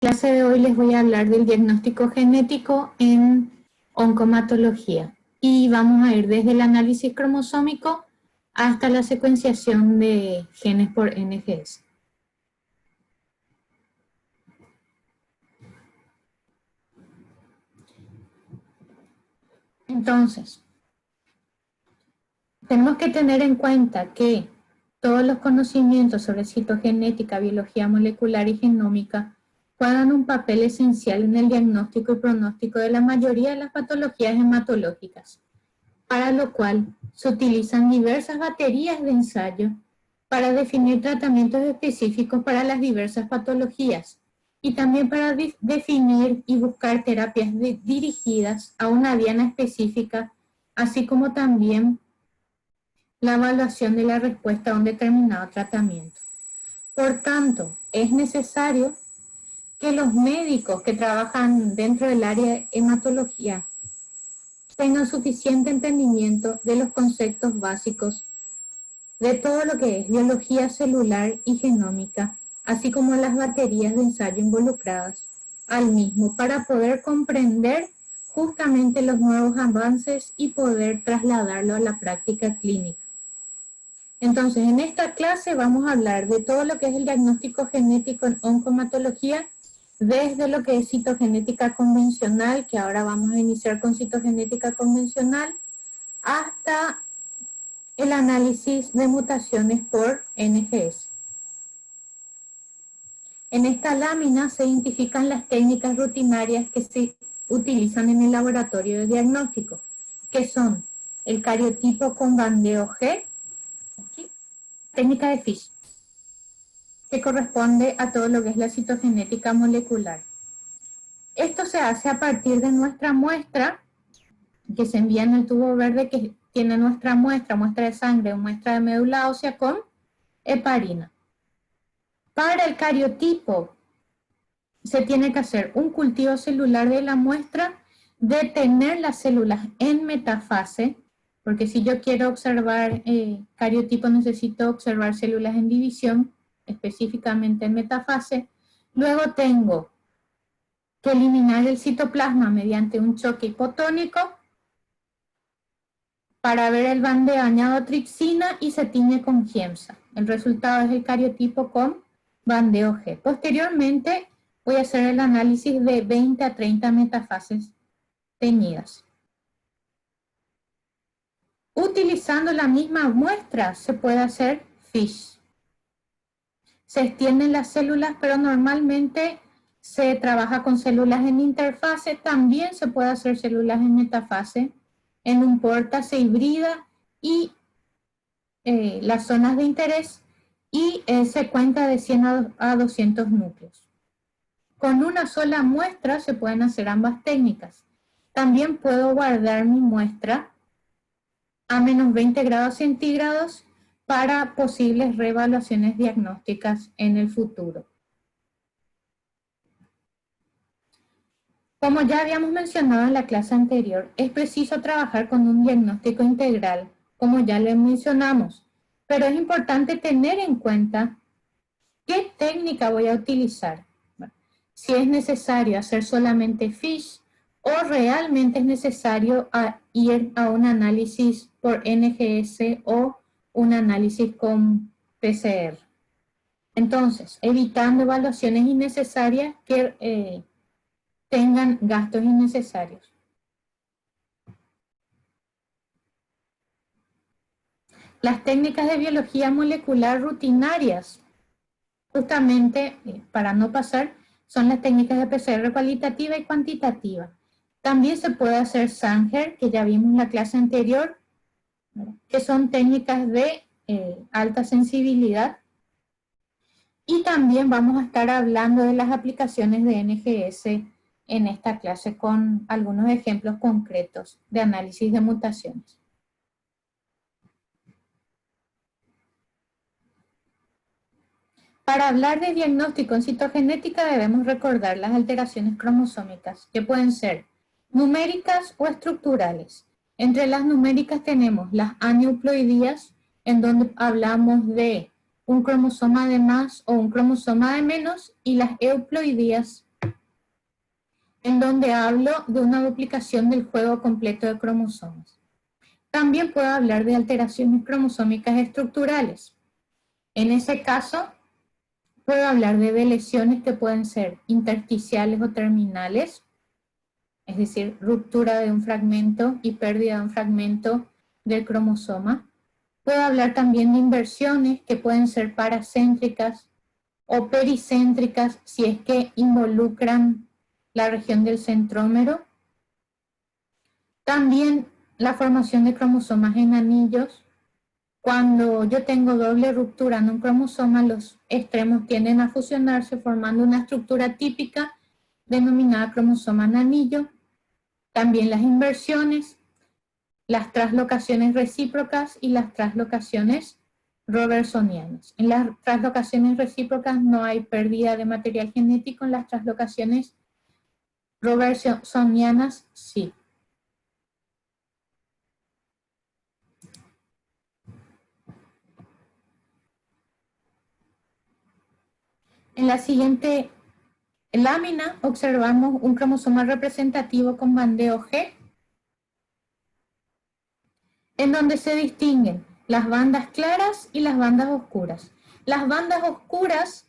clase de hoy les voy a hablar del diagnóstico genético en oncomatología y vamos a ir desde el análisis cromosómico hasta la secuenciación de genes por NGS. Entonces, tenemos que tener en cuenta que todos los conocimientos sobre citogenética, biología molecular y genómica juegan un papel esencial en el diagnóstico y pronóstico de la mayoría de las patologías hematológicas, para lo cual se utilizan diversas baterías de ensayo para definir tratamientos específicos para las diversas patologías y también para definir y buscar terapias dirigidas a una diana específica, así como también la evaluación de la respuesta a un determinado tratamiento. Por tanto, es necesario que los médicos que trabajan dentro del área de hematología tengan suficiente entendimiento de los conceptos básicos de todo lo que es biología celular y genómica, así como las baterías de ensayo involucradas al mismo, para poder comprender justamente los nuevos avances y poder trasladarlo a la práctica clínica. Entonces, en esta clase vamos a hablar de todo lo que es el diagnóstico genético en oncomatología, desde lo que es citogenética convencional, que ahora vamos a iniciar con citogenética convencional, hasta el análisis de mutaciones por NGS. En esta lámina se identifican las técnicas rutinarias que se utilizan en el laboratorio de diagnóstico, que son el cariotipo con bandeo G, técnica de Fish, que corresponde a todo lo que es la citogenética molecular. Esto se hace a partir de nuestra muestra, que se envía en el tubo verde que tiene nuestra muestra de sangre o muestra de médula ósea con heparina. Para el cariotipo se tiene que hacer un cultivo celular de la muestra, detener las células en metafase, porque si yo quiero observar cariotipo necesito observar células en división, específicamente en metafase. Luego tengo que eliminar el citoplasma mediante un choque hipotónico para ver el bandeo añado tripsina y se tiñe con Giemsa. El resultado es el cariotipo con bandeo G. Posteriormente voy a hacer el análisis de 20 a 30 metafases teñidas. Utilizando la misma muestra se puede hacer FISH. Se extienden las células, pero normalmente se trabaja con células en interfase. También se puede hacer células en metafase. En un porta se hibrida y las zonas de interés y se cuenta de 100 a 200 núcleos. Con una sola muestra se pueden hacer ambas técnicas. También puedo guardar mi muestra a menos 20 grados centígrados para posibles reevaluaciones diagnósticas en el futuro. Como ya habíamos mencionado en la clase anterior, es preciso trabajar con un diagnóstico integral, como ya lo mencionamos, pero es importante tener en cuenta qué técnica voy a utilizar. Bueno, si es necesario hacer solamente FISH o realmente es necesario ir a un análisis por NGS o un análisis con PCR. Entonces, evitando evaluaciones innecesarias que tengan gastos innecesarios. Las técnicas de biología molecular rutinarias, justamente para no pasar, son las técnicas de PCR cualitativa y cuantitativa. También se puede hacer Sanger, que ya vimos en la clase anterior, que son técnicas de alta sensibilidad. Y también vamos a estar hablando de las aplicaciones de NGS en esta clase con algunos ejemplos concretos de análisis de mutaciones. Para hablar de diagnóstico en citogenética debemos recordar las alteraciones cromosómicas, que pueden ser numéricas o estructurales. Entre las numéricas tenemos las aneuploidías, en donde hablamos de un cromosoma de más o un cromosoma de menos, y las euploidías, en donde hablo de una duplicación del juego completo de cromosomas. También puedo hablar de alteraciones cromosómicas estructurales. En ese caso, puedo hablar de lesiones que pueden ser intersticiales o terminales, es decir, ruptura de un fragmento y pérdida de un fragmento del cromosoma. Puedo hablar también de inversiones que pueden ser paracéntricas o pericéntricas si es que involucran la región del centrómero. También la formación de cromosomas en anillos. Cuando yo tengo doble ruptura en un cromosoma, los extremos tienden a fusionarse formando una estructura típica denominada cromosoma en anillo. También las inversiones, las translocaciones recíprocas y las translocaciones robertsonianas. En las translocaciones recíprocas no hay pérdida de material genético, en las translocaciones robertsonianas sí. En la siguiente lámina observamos un cromosoma representativo con bandeo G, en donde se distinguen las bandas claras y las bandas oscuras. Las bandas oscuras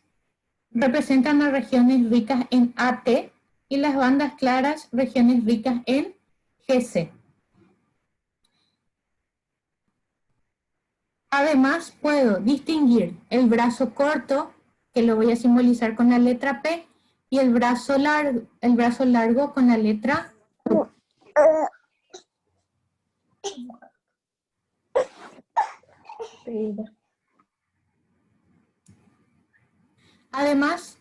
representan a regiones ricas en AT y las bandas claras regiones ricas en GC. Además, puedo distinguir el brazo corto, que lo voy a simbolizar con la letra P, y el brazo largo con la letra U. Además,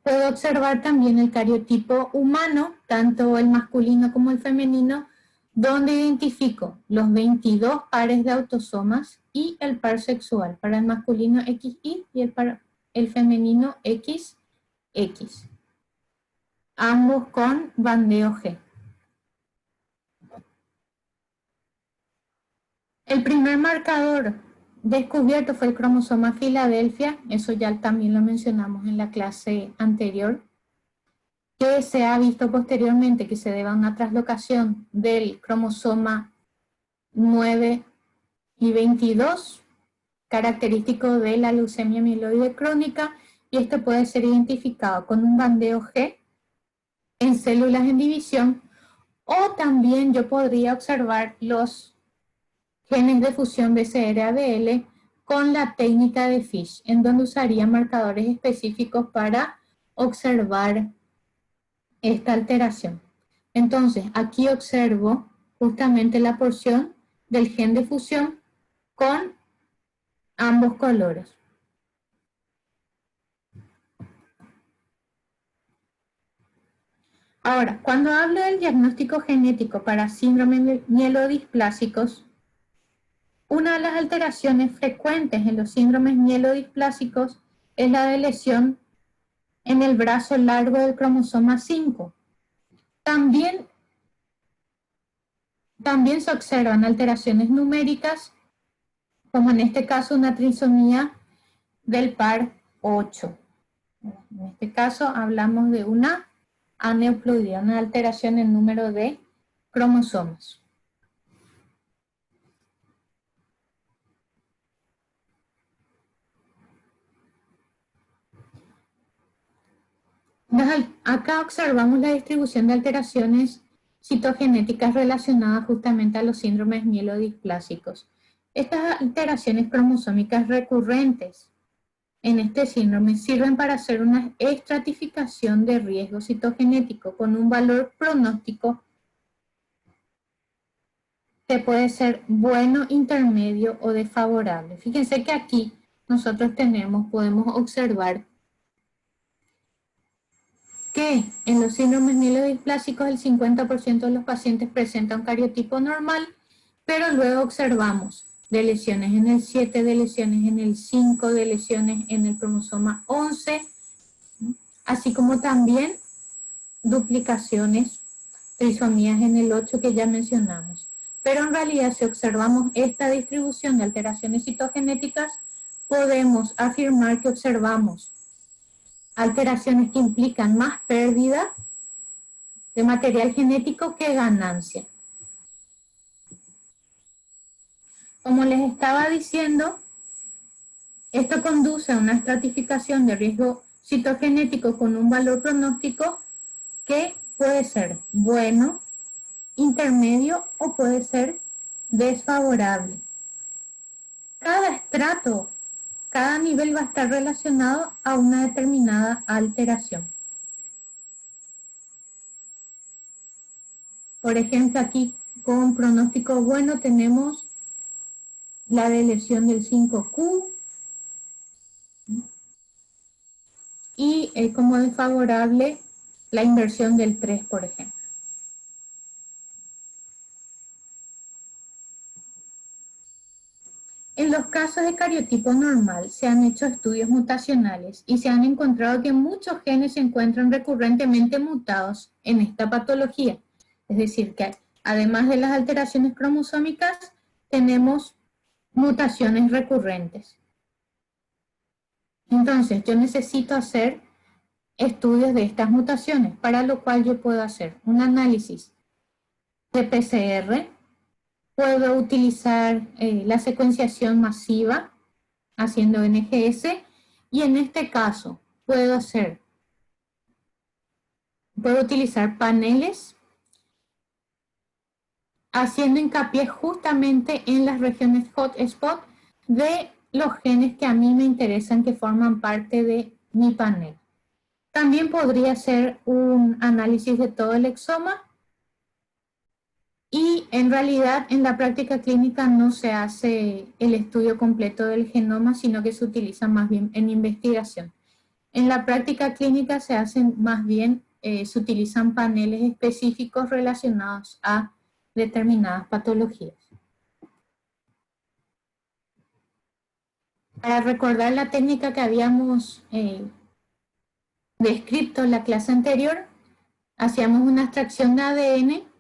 puedo observar también el cariotipo humano, tanto el masculino como el femenino, donde identifico los 22 pares de autosomas y el par sexual, para el masculino XY y para el femenino XX, ambos con bandeo G. El primer marcador descubierto fue el cromosoma Filadelfia, eso ya también lo mencionamos en la clase anterior, que se ha visto posteriormente que se debe a una translocación del cromosoma 9 y 22, característico de la leucemia mieloide crónica, y este puede ser identificado con un bandeo G en células en división, o también yo podría observar los genes de fusión BCR-ABL con la técnica de Fish, en donde usaría marcadores específicos para observar esta alteración. Entonces, aquí observo justamente la porción del gen de fusión con ambos colores. Ahora, cuando hablo del diagnóstico genético para síndromes mielodisplásicos, una de las alteraciones frecuentes en los síndromes mielodisplásicos es la de lesión en el brazo largo del cromosoma 5. También se observan alteraciones numéricas, como en este caso una trisomía del par 8. En este caso hablamos de una aneuploidía, una alteración en el número de cromosomas. Acá observamos la distribución de alteraciones citogenéticas relacionadas justamente a los síndromes mielodisplásicos. Estas alteraciones cromosómicas recurrentes en este síndrome sirven para hacer una estratificación de riesgo citogenético con un valor pronóstico que puede ser bueno, intermedio o desfavorable. Fíjense que aquí nosotros podemos observar que en los síndromes mielodisplásicos el 50% de los pacientes presentan un cariotipo normal, pero luego observamos de lesiones en el 7, de lesiones en el 5, de lesiones en el cromosoma 11, así como también duplicaciones, trisomías en el 8 que ya mencionamos. Pero en realidad, si observamos esta distribución de alteraciones citogenéticas, podemos afirmar que observamos alteraciones que implican más pérdida de material genético que ganancia. Como les estaba diciendo, esto conduce a una estratificación de riesgo citogenético con un valor pronóstico que puede ser bueno, intermedio o puede ser desfavorable. Cada estrato, cada nivel va a estar relacionado a una determinada alteración. Por ejemplo, aquí con pronóstico bueno tenemos la deleción del 5Q y como desfavorable la inversión del 3, por ejemplo. En los casos de cariotipo normal se han hecho estudios mutacionales y se han encontrado que muchos genes se encuentran recurrentemente mutados en esta patología. Es decir, que además de las alteraciones cromosómicas, tenemos mutaciones recurrentes. Entonces, yo necesito hacer estudios de estas mutaciones, para lo cual yo puedo hacer un análisis de PCR. Puedo utilizar la secuenciación masiva haciendo NGS y en este caso puedo utilizar paneles haciendo hincapié justamente en las regiones hotspot de los genes que a mí me interesan que forman parte de mi panel. También podría hacer un análisis de todo el exoma. Y en realidad en la práctica clínica no se hace el estudio completo del genoma, sino que se utiliza más bien en investigación. En la práctica clínica se hacen más bien, se utilizan paneles específicos relacionados a determinadas patologías. Para recordar la técnica que habíamos descrito en la clase anterior, hacíamos una extracción de ADN.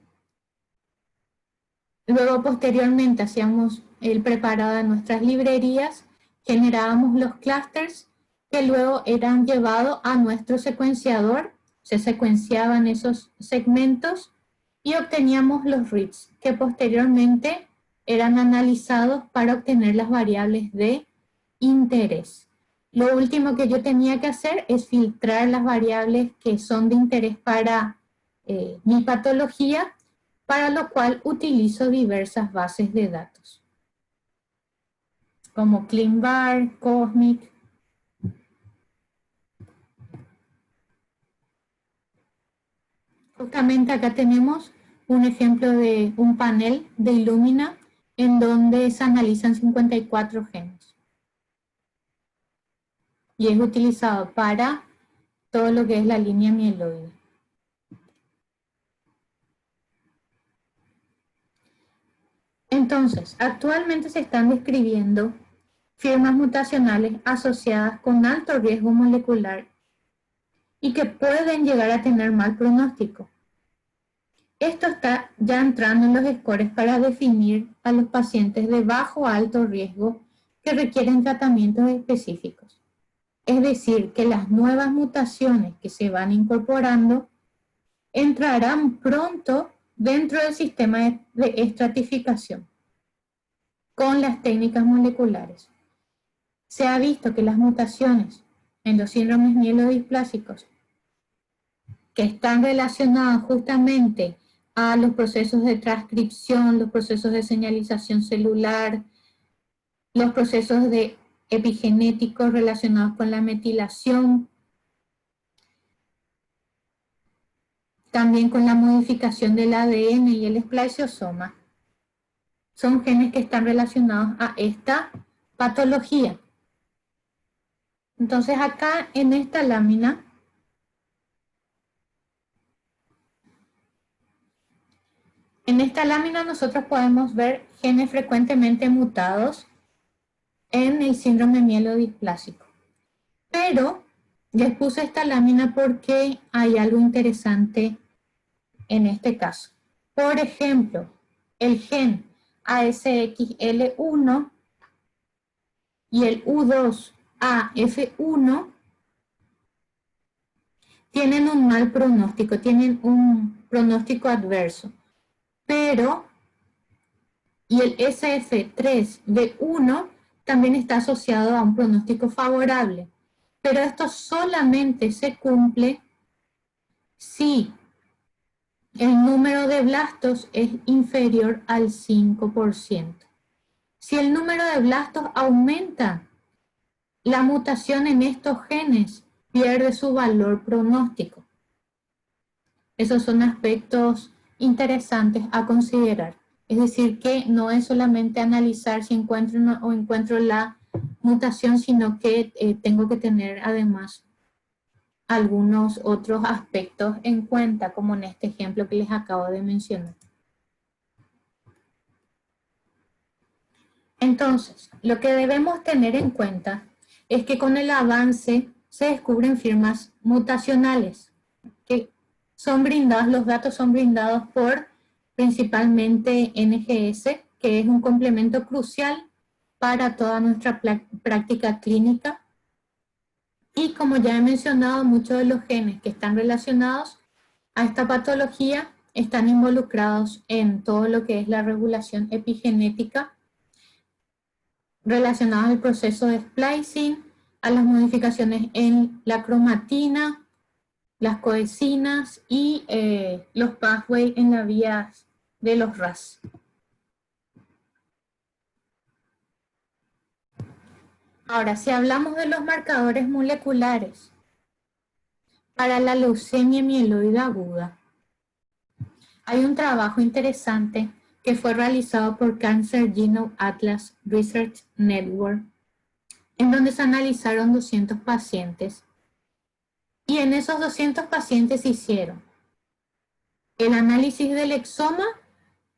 Luego, posteriormente, hacíamos el preparado de nuestras librerías, generábamos los clústeres que luego eran llevados a nuestro secuenciador, se secuenciaban esos segmentos y obteníamos los reads, que posteriormente eran analizados para obtener las variables de interés. Lo último que yo tenía que hacer es filtrar las variables que son de interés para mi patología, para lo cual utilizo diversas bases de datos, como ClinVar, Cosmic. Justamente acá tenemos un ejemplo de un panel de Illumina en donde se analizan 54 genes. Y es utilizado para todo lo que es la línea mieloide. Entonces, actualmente se están describiendo firmas mutacionales asociadas con alto riesgo molecular y que pueden llegar a tener mal pronóstico. Esto está ya entrando en los scores para definir a los pacientes de bajo o alto riesgo que requieren tratamientos específicos. Es decir, que las nuevas mutaciones que se van incorporando entrarán pronto dentro del sistema de estratificación con las técnicas moleculares. Se ha visto que las mutaciones en los síndromes mielodisplásicos que están relacionados justamente a los procesos de transcripción, los procesos de señalización celular, los procesos de epigenéticos relacionados con la metilación, también con la modificación del ADN y el esplasiosoma. Son genes que están relacionados a esta patología. Entonces acá en esta lámina nosotros podemos ver genes frecuentemente mutados en el síndrome mielodisplásico. Pero les puse esta lámina porque hay algo interesante en este caso. Por ejemplo, el gen ASXL1 y el U2AF1 tienen un mal pronóstico, tienen un pronóstico adverso. Pero, y el SF3B1 también está asociado a un pronóstico favorable. Pero esto solamente se cumple si el número de blastos es inferior al 5%. Si el número de blastos aumenta, la mutación en estos genes pierde su valor pronóstico. Esos son aspectos interesantes a considerar. Es decir, que no es solamente analizar si encuentro o encuentro la mutación, sino que tengo que tener además algunos otros aspectos en cuenta, como en este ejemplo que les acabo de mencionar. Entonces, lo que debemos tener en cuenta es que con el avance se descubren firmas mutacionales que son brindadas, los datos son brindados por principalmente NGS, que es un complemento crucial para toda nuestra práctica clínica. Y como ya he mencionado, muchos de los genes que están relacionados a esta patología están involucrados en todo lo que es la regulación epigenética relacionadas al proceso de splicing, a las modificaciones en la cromatina, las coenzinas y los pathways en la vía de los RAS. Ahora, si hablamos de los marcadores moleculares para la leucemia mieloide aguda, hay un trabajo interesante que fue realizado por Cancer Genome Atlas Research Network, en donde se analizaron 200 pacientes. Y en esos 200 pacientes hicieron el análisis del exoma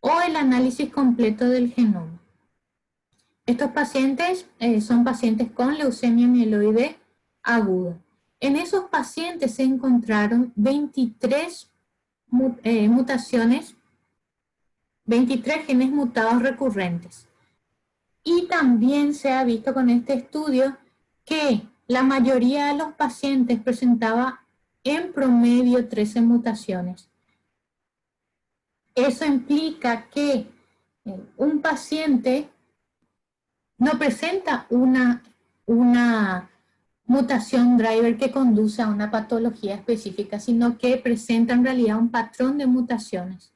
o el análisis completo del genoma. Estos pacientes son pacientes con leucemia mieloide aguda. En esos pacientes se encontraron 23 mutaciones, 23 genes mutados recurrentes. Y también se ha visto con este estudio que la mayoría de los pacientes presentaba en promedio 13 mutaciones. Eso implica que un paciente no presenta una mutación driver que conduce a una patología específica, sino que presenta en realidad un patrón de mutaciones,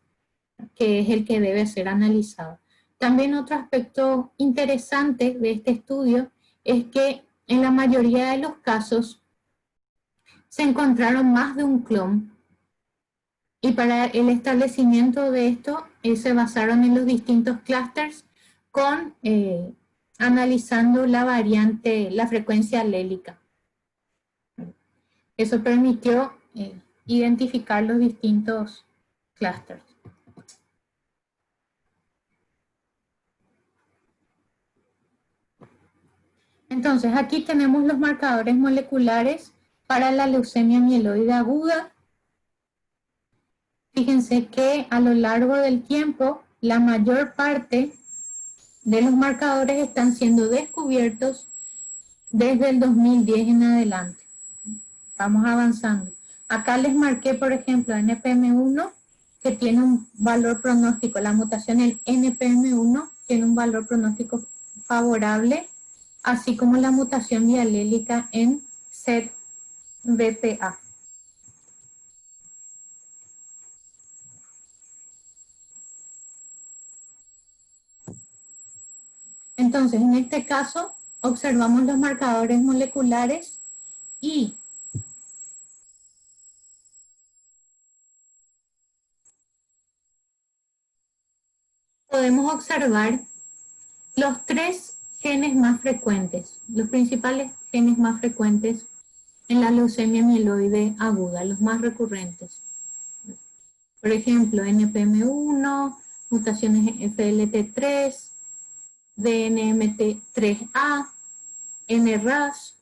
que es el que debe ser analizado. También otro aspecto interesante de este estudio es que en la mayoría de los casos se encontraron más de un clon, y para el establecimiento de esto se basaron en los distintos clústeres con analizando la variante, la frecuencia alélica. Eso permitió identificar los distintos clústeres. Entonces, aquí tenemos los marcadores moleculares para la leucemia mieloide aguda. Fíjense que a lo largo del tiempo, la mayor parte de los marcadores están siendo descubiertos desde el 2010 en adelante. Vamos avanzando. Acá les marqué, por ejemplo, NPM1, que tiene un valor pronóstico. La mutación en NPM1 tiene un valor pronóstico favorable, así como la mutación bialélica en ZBPA. Entonces, en este caso, observamos los marcadores moleculares y podemos observar los 3 genes más frecuentes, los principales genes más frecuentes en la leucemia mieloide aguda, los más recurrentes. Por ejemplo, NPM1, mutaciones FLT3, DNMT3A, NRAS.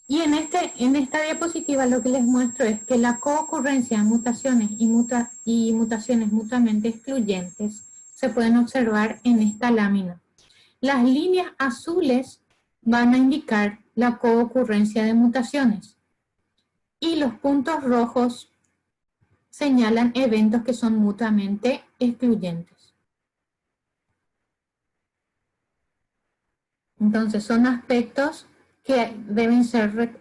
Y en esta diapositiva lo que les muestro es que la coocurrencia de mutaciones y mutaciones mutuamente excluyentes se pueden observar en esta lámina. Las líneas azules van a indicar la coocurrencia de mutaciones. Y los puntos rojos señalan eventos que son mutuamente excluyentes. Entonces son aspectos que deben ser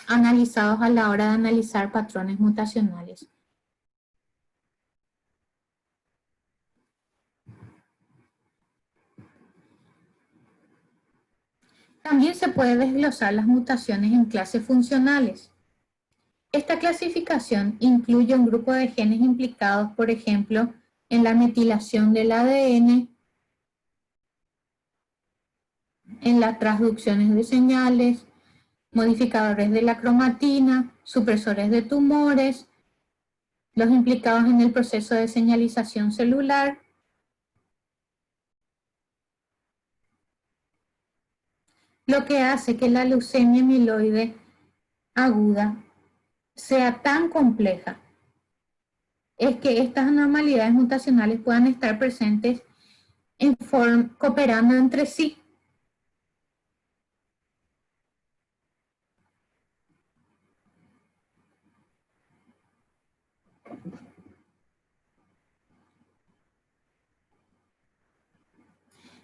analizados a la hora de analizar patrones mutacionales. También se puede desglosar las mutaciones en clases funcionales. Esta clasificación incluye un grupo de genes implicados, por ejemplo, en la metilación del ADN, en las transducciones de señales, modificadores de la cromatina, supresores de tumores, los implicados en el proceso de señalización celular, lo que hace que la leucemia mieloide aguda sea tan compleja es que estas anormalidades mutacionales puedan estar presentes cooperando entre sí.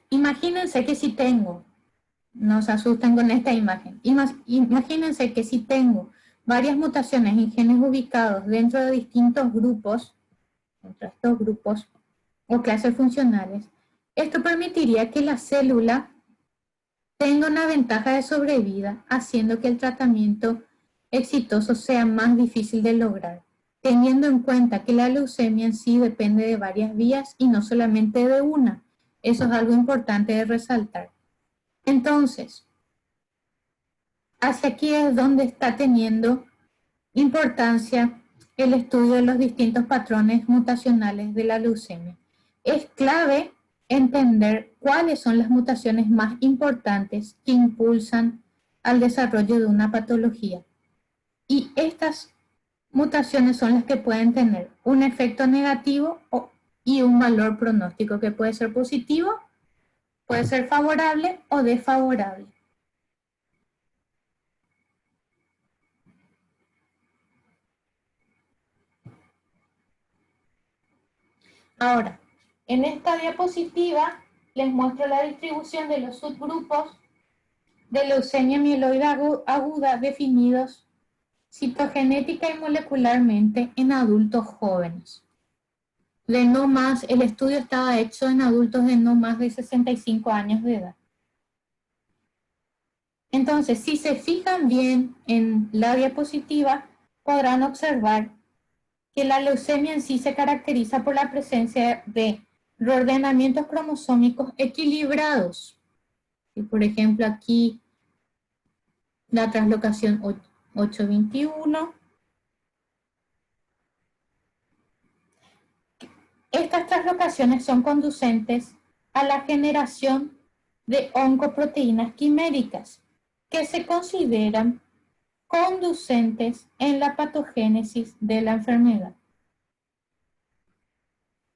Imagínense que si tengo, no se asusten con esta imagen, imagínense que si tengo varias mutaciones en genes ubicados dentro de distintos grupos, entre estos grupos o clases funcionales, esto permitiría que la célula tenga una ventaja de sobrevida, haciendo que el tratamiento exitoso sea más difícil de lograr, teniendo en cuenta que la leucemia en sí depende de varias vías y no solamente de una. Eso es algo importante de resaltar. Entonces, hacia aquí es donde está teniendo importancia el estudio de los distintos patrones mutacionales de la leucemia. Es clave entender cuáles son las mutaciones más importantes que impulsan al desarrollo de una patología. Y estas mutaciones son las que pueden tener un efecto negativo y un valor pronóstico que puede ser positivo, puede ser favorable o desfavorable. Ahora, en esta diapositiva les muestro la distribución de los subgrupos de leucemia mieloide aguda definidos citogenética y molecularmente en adultos jóvenes. El estudio estaba hecho en adultos de no más de 65 años de edad. Entonces, si se fijan bien en la diapositiva, podrán observar que la leucemia en sí se caracteriza por la presencia de reordenamientos cromosómicos equilibrados. Y por ejemplo, aquí la translocación 821. Estas translocaciones son conducentes a la generación de oncoproteínas quiméricas que se consideran conducentes en la patogénesis de la enfermedad.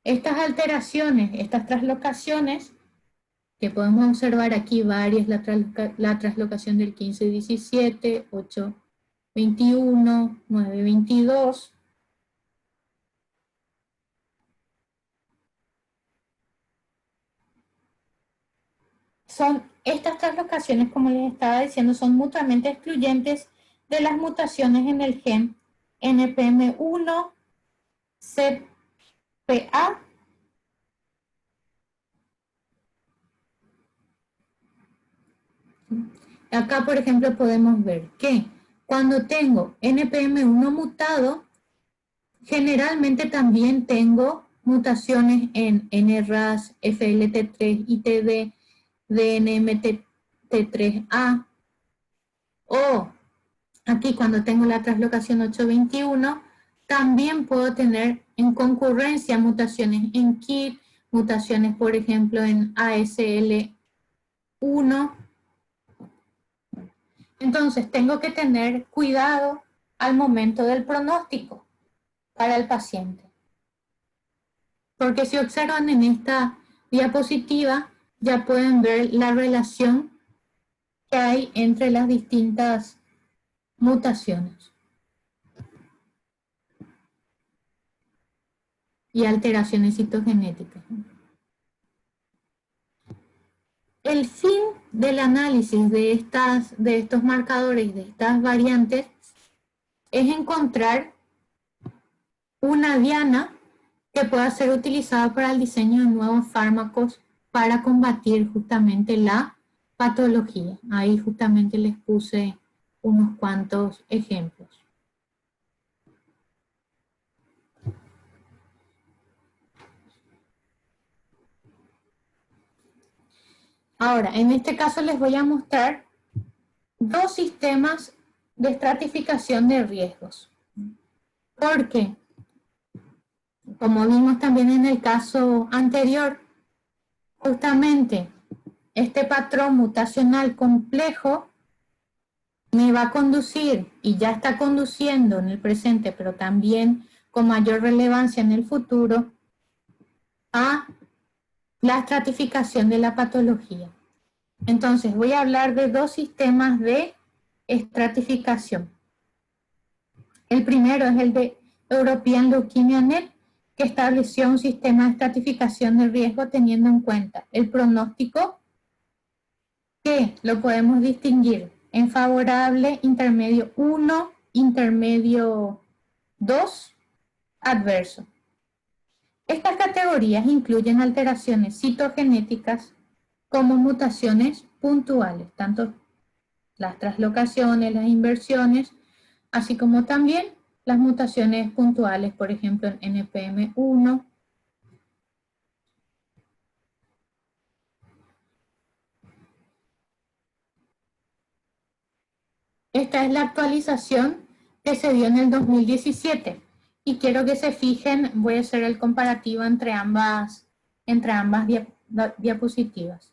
Estas alteraciones, estas translocaciones, que podemos observar aquí varias, la translocación del 15-17, 8-21, 9-22, estas translocaciones, como les estaba diciendo, son mutuamente excluyentes de las mutaciones en el gen NPM1, CPA, acá, por ejemplo, podemos ver que cuando tengo NPM1 mutado, generalmente también tengo mutaciones en NRAS, FLT3, ITD, DNMT3A, o aquí cuando tengo la translocación 821, también puedo tener en concurrencia mutaciones en KIT, mutaciones, por ejemplo, en ASL1. Entonces, tengo que tener cuidado al momento del pronóstico para el paciente. Porque si observan en esta diapositiva, ya pueden ver la relación que hay entre las distintas mutaciones y alteraciones citogenéticas. El fin del análisis de estos marcadores, de estas variantes, es encontrar una diana que pueda ser utilizada para el diseño de nuevos fármacos para combatir justamente la patología. Ahí justamente les puse unos cuantos ejemplos. Ahora, en este caso les voy a mostrar dos sistemas de estratificación de riesgos. Porque, como vimos también en el caso anterior, justamente este patrón mutacional complejo me va a conducir, y ya está conduciendo en el presente, pero también con mayor relevancia en el futuro, a la estratificación de la patología. Entonces, voy a hablar de dos sistemas de estratificación. El primero es el de European Leukemia Net, que estableció un sistema de estratificación de riesgo teniendo en cuenta el pronóstico, que lo podemos distinguir en favorable, intermedio 1, intermedio 2, adverso. Estas categorías incluyen alteraciones citogenéticas como mutaciones puntuales, tanto las translocaciones, las inversiones, así como también las mutaciones puntuales, por ejemplo en NPM1, esta es la actualización que se dio en el 2017 y quiero que se fijen, voy a hacer el comparativo entre ambas diapositivas.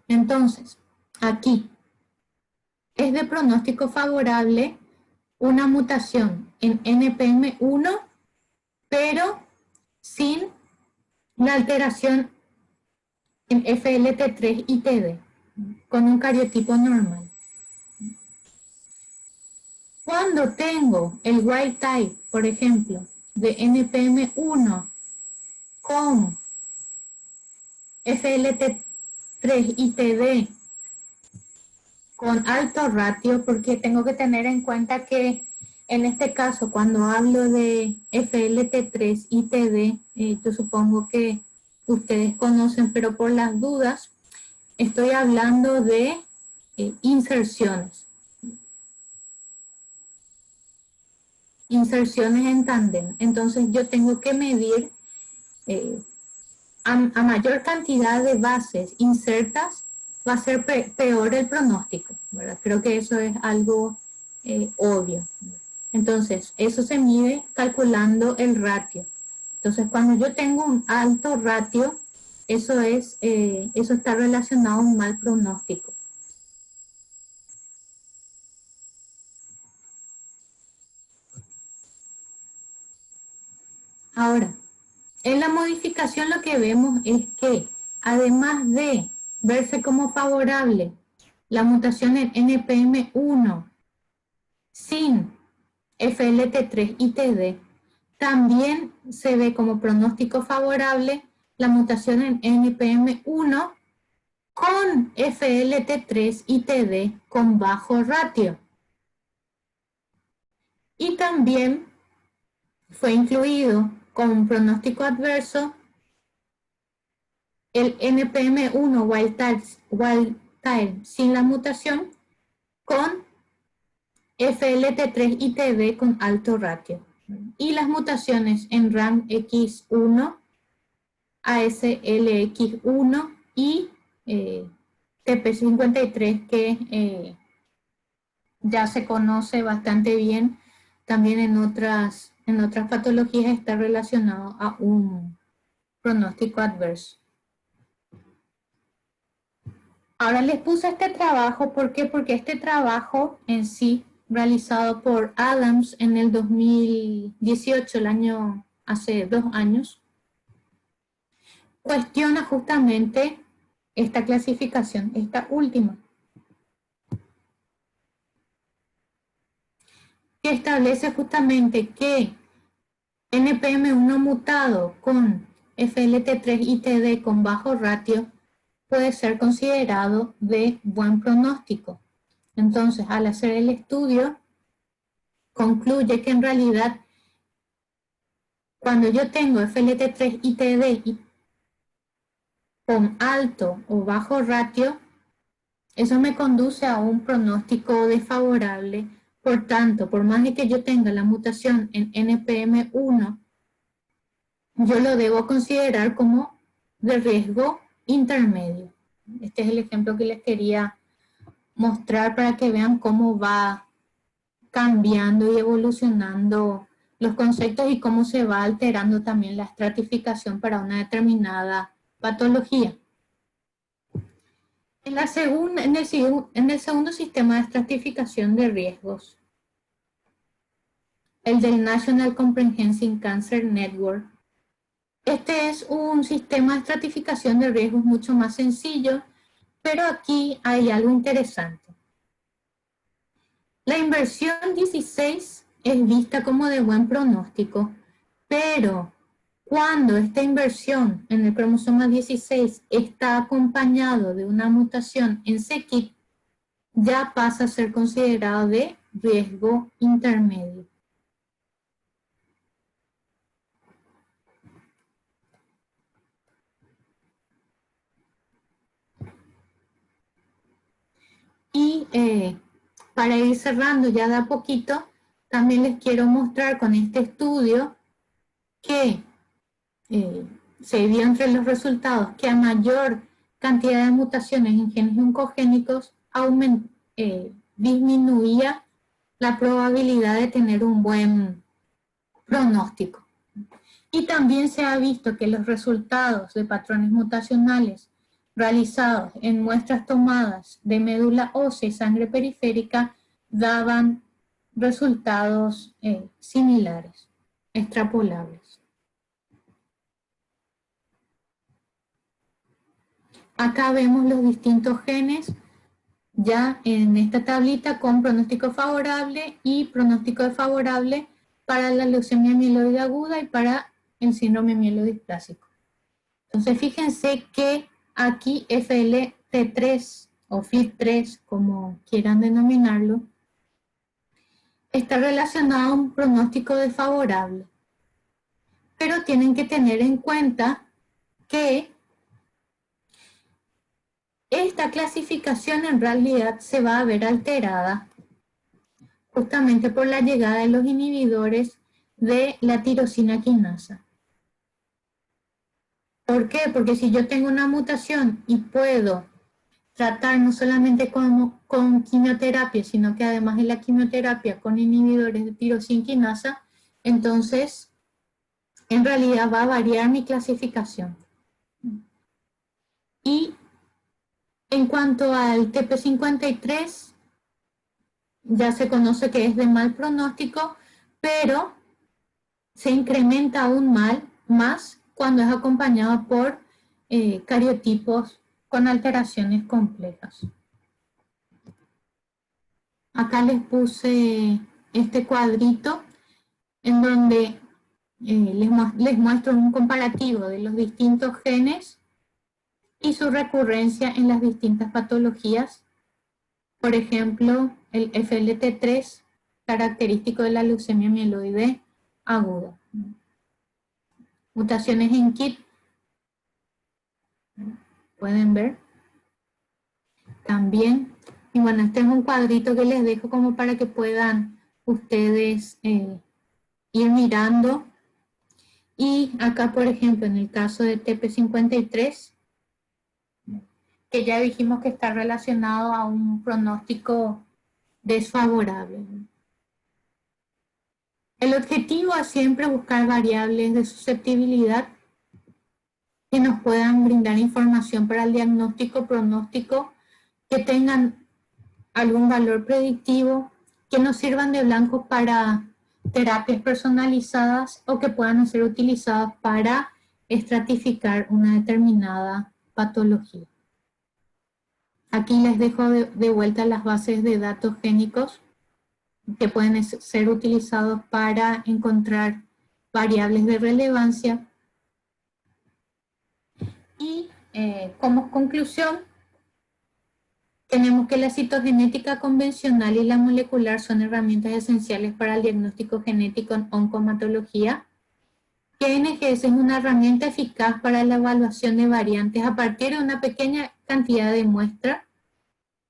Entonces, aquí es de pronóstico favorable una mutación en NPM1, pero sin la alteración en FLT3 y TD, con un cariotipo normal. Cuando tengo el wild type, por ejemplo, de NPM1 con FLT3 y TD con alto ratio, porque tengo que tener en cuenta que en este caso, cuando hablo de FLT3 y TD, yo supongo que ustedes conocen, pero por las dudas, estoy hablando de inserciones en tándem. Entonces yo tengo que medir a mayor cantidad de bases insertas, va a ser peor el pronóstico, ¿verdad? Creo que eso es algo obvio. Entonces, eso se mide calculando el ratio. Entonces, cuando yo tengo un alto ratio, eso está relacionado a un mal pronóstico. Ahora, en la modificación lo que vemos es que, además de verse como favorable la mutación en NPM1 sin FLT3 y TD, también se ve como pronóstico favorable la mutación en NPM1 con FLT3 y TD con bajo ratio. Y también fue incluido con pronóstico adverso el NPM1 wild type sin la mutación con FLT3 y TD con alto ratio. Y las mutaciones en RAMX1, ASLX1 y TP53, que ya se conoce bastante bien, también en otras patologías está relacionado a un pronóstico adverso. Ahora les puse este trabajo, ¿por qué? Porque este trabajo en sí, realizado por Adams en el 2018, hace 2 años, cuestiona justamente esta clasificación, esta última. que establece justamente que NPM1 mutado con FLT3-ITD con bajo ratio puede ser considerado de buen pronóstico. Entonces, al hacer el estudio, concluye que en realidad, cuando yo tengo FLT3-ITD con alto o bajo ratio, eso me conduce a un pronóstico desfavorable. Por tanto, por más de que yo tenga la mutación en NPM1, yo lo debo considerar como de riesgo intermedio. Este es el ejemplo que les quería mostrar para que vean cómo va cambiando y evolucionando los conceptos y cómo se va alterando también la estratificación para una determinada patología. En el segundo sistema de estratificación de riesgos, el del National Comprehensive Cancer Network, este es un sistema de estratificación de riesgos mucho más sencillo, pero aquí hay algo interesante. La inversión 16 es vista como de buen pronóstico, pero cuando esta inversión en el cromosoma 16 está acompañado de una mutación en c-KIT, ya pasa a ser considerado de riesgo intermedio. Y para ir cerrando ya de a poquito, también les quiero mostrar con este estudio que se vio entre los resultados que a mayor cantidad de mutaciones en genes oncogénicos disminuía la probabilidad de tener un buen pronóstico. Y también se ha visto que los resultados de patrones mutacionales realizados en muestras tomadas de médula ósea y sangre periférica daban resultados similares, extrapolables. Acá vemos los distintos genes ya en esta tablita con pronóstico favorable y pronóstico desfavorable para la leucemia mieloide aguda y para el síndrome mielodisplásico. Entonces fíjense que aquí FLT3 o FLT3, como quieran denominarlo, está relacionado a un pronóstico desfavorable. Pero tienen que tener en cuenta que esta clasificación en realidad se va a ver alterada justamente por la llegada de los inhibidores de la tirosina quinasa. ¿Por qué? Porque si yo tengo una mutación y puedo tratar no solamente con quimioterapia, sino que además de la quimioterapia con inhibidores de tirosina quinasa, entonces en realidad va a variar mi clasificación. Y en cuanto al TP53, ya se conoce que es de mal pronóstico, pero se incrementa aún más cuando es acompañado por cariotipos con alteraciones complejas. Acá les puse este cuadrito en donde les muestro un comparativo de los distintos genes y su recurrencia en las distintas patologías. Por ejemplo, el FLT3, característico de la leucemia mieloide aguda. Mutaciones en KIT, pueden ver. También, y bueno, este es un cuadrito que les dejo como para que puedan ustedes ir mirando. Y acá, por ejemplo, en el caso de TP53, que ya dijimos que está relacionado a un pronóstico desfavorable. El objetivo es siempre buscar variables de susceptibilidad que nos puedan brindar información para el diagnóstico, pronóstico, que tengan algún valor predictivo, que nos sirvan de blanco para terapias personalizadas o que puedan ser utilizadas para estratificar una determinada patología. Aquí les dejo de vuelta las bases de datos génicos que pueden ser utilizados para encontrar variables de relevancia. Y como conclusión, tenemos que la citogenética convencional y la molecular son herramientas esenciales para el diagnóstico genético en oncomatología, que NGS es una herramienta eficaz para la evaluación de variantes a partir de una pequeña cantidad de muestra,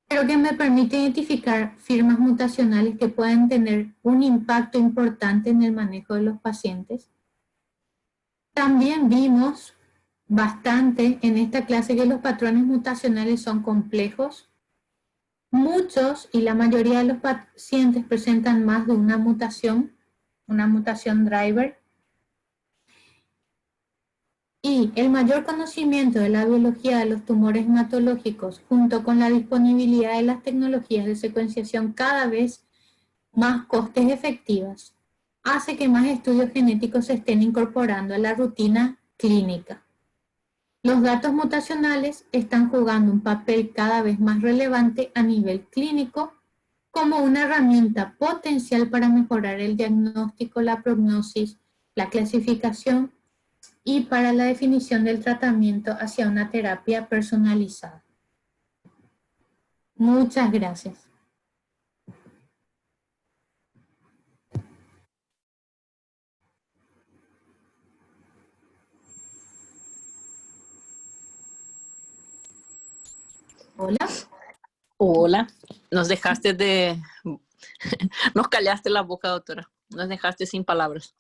pero que me permite identificar firmas mutacionales que pueden tener un impacto importante en el manejo de los pacientes. También vimos bastante en esta clase que los patrones mutacionales son complejos. Muchos y la mayoría de los pacientes presentan más de una mutación driver. Y el mayor conocimiento de la biología de los tumores hematológicos, junto con la disponibilidad de las tecnologías de secuenciación cada vez más costes efectivas, hace que más estudios genéticos se estén incorporando a la rutina clínica. Los datos mutacionales están jugando un papel cada vez más relevante a nivel clínico como una herramienta potencial para mejorar el diagnóstico, la prognosis, la clasificación y para la definición del tratamiento hacia una terapia personalizada. Muchas gracias. Hola. Hola. Nos dejaste de... Nos callaste la boca, doctora. Nos dejaste sin palabras.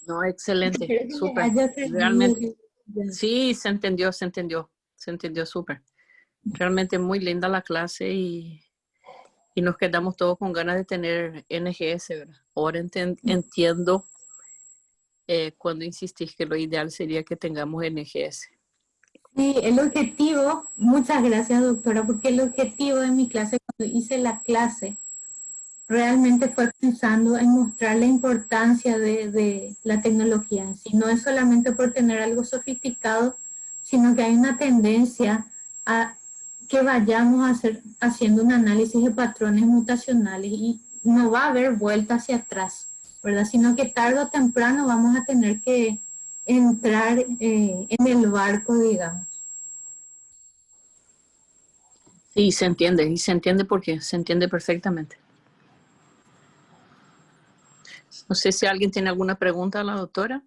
No, excelente. Súper. Realmente. Sí, se entendió súper. Realmente muy linda la clase y nos quedamos todos con ganas de tener NGS, ¿verdad? Ahora entiendo cuando insistís que lo ideal sería que tengamos NGS. Sí, el objetivo, muchas gracias doctora, porque el objetivo de mi clase, cuando hice la clase, realmente fue pensando en mostrar la importancia de la tecnología en sí. No es solamente por tener algo sofisticado, sino que hay una tendencia a que vayamos a hacer, haciendo un análisis de patrones mutacionales y no va a haber vuelta hacia atrás, ¿verdad? Sino que tarde o temprano vamos a tener que entrar en el barco, digamos. Sí, se entiende, y se entiende porque se entiende perfectamente. No sé si alguien tiene alguna pregunta a la doctora.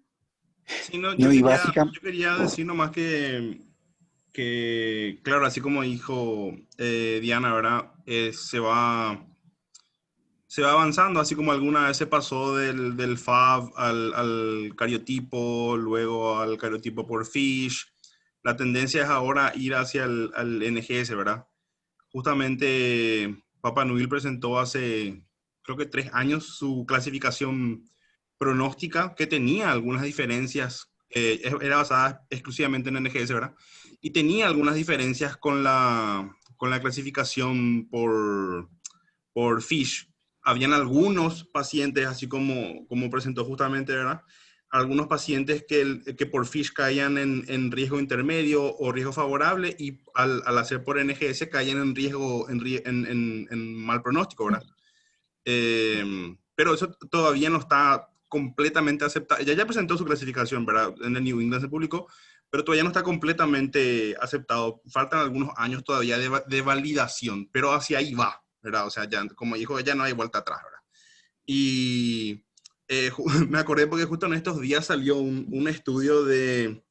Sí, no, yo quería decir nomás que, claro, así como dijo Diana, ¿verdad? Se va avanzando, así como alguna vez se pasó del FAB al cariotipo, luego al cariotipo por FISH. La tendencia es ahora ir hacia al NGS, ¿verdad? Justamente Papa Nuil presentó hace, creo que 3 años, su clasificación pronóstica, que tenía algunas diferencias, era basada exclusivamente en NGS, ¿verdad? Y tenía algunas diferencias con la clasificación por FISH. Habían algunos pacientes, así como presentó justamente, ¿verdad? Algunos pacientes que por FISH caían en riesgo intermedio o riesgo favorable y al hacer por NGS caían en riesgo, en mal pronóstico, ¿verdad? Pero eso todavía no está completamente aceptado. Ya presentó su clasificación, ¿verdad? En el New England se publicó, pero todavía no está completamente aceptado. Faltan algunos años todavía de validación, pero hacia ahí va, ¿verdad? O sea, ya, como dijo ella, no hay vuelta atrás, ¿verdad? Y me acordé porque justo en estos días salió un estudio de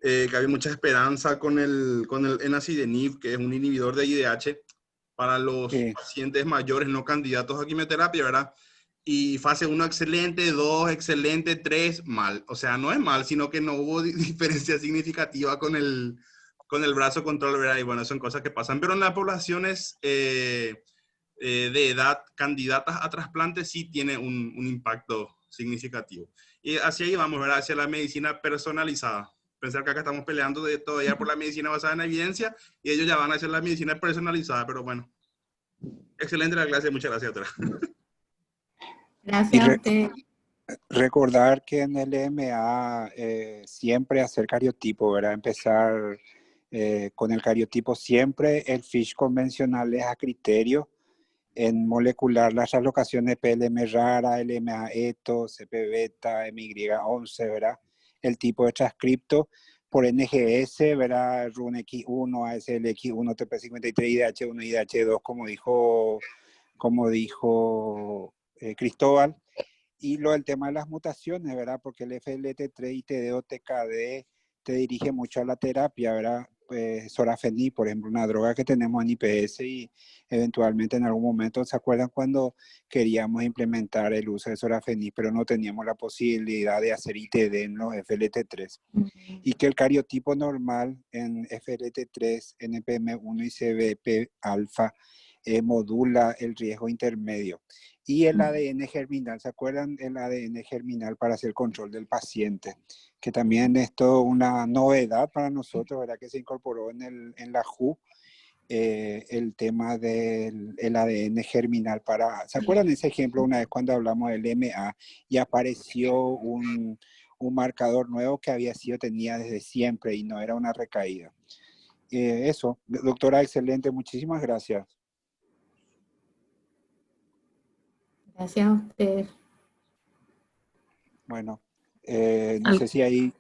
que había mucha esperanza con el enasidenib, que es un inhibidor de IDH, para los pacientes mayores no candidatos a quimioterapia, ¿verdad? Y fase 1 excelente, 2 excelente, 3 mal. O sea, no es mal, sino que no hubo diferencia significativa con el brazo control, ¿verdad? Y bueno, son cosas que pasan. Pero en las poblaciones de edad candidatas a trasplante sí tiene un impacto significativo. Y hacia ahí vamos, ¿verdad? Hacia la medicina personalizada. Pensar que acá estamos peleando todavía por la medicina basada en evidencia y ellos ya van a hacer la medicina personalizada, pero bueno. Excelente la clase, muchas gracias, doctora. Gracias a usted. Recordar que en el MA siempre hacer cariotipo, ¿verdad? Empezar Con el cariotipo siempre el FISH convencional es a criterio. En molecular las alocaciones PLM rara, LMA eto, CP beta, MY11, ¿verdad? El tipo de transcripto por NGS, ¿verdad? RUNX1, ASLX1, TP53, IDH1, IDH2, como dijo Cristóbal. Y lo del tema de las mutaciones, ¿verdad? Porque el FLT3 y TDO, TKD te dirige mucho a la terapia, ¿verdad? Sorafenib, por ejemplo, una droga que tenemos en IPS y eventualmente en algún momento, ¿se acuerdan cuando queríamos implementar el uso de sorafenib, pero no teníamos la posibilidad de hacer ITD en los FLT3? Y que el cariotipo normal en FLT3, NPM1 y CBP alfa modula el riesgo intermedio. Y el ADN germinal, ¿se acuerdan? El ADN germinal para hacer control del paciente, que también es toda una novedad para nosotros, ¿verdad? Que se incorporó en la JU, el tema del ADN germinal para... ¿Se acuerdan ese ejemplo una vez cuando hablamos del MA y apareció un marcador nuevo que tenía desde siempre y no era una recaída? Eso, doctora, excelente, muchísimas gracias. Gracias a ustedes. Bueno, no sé si hay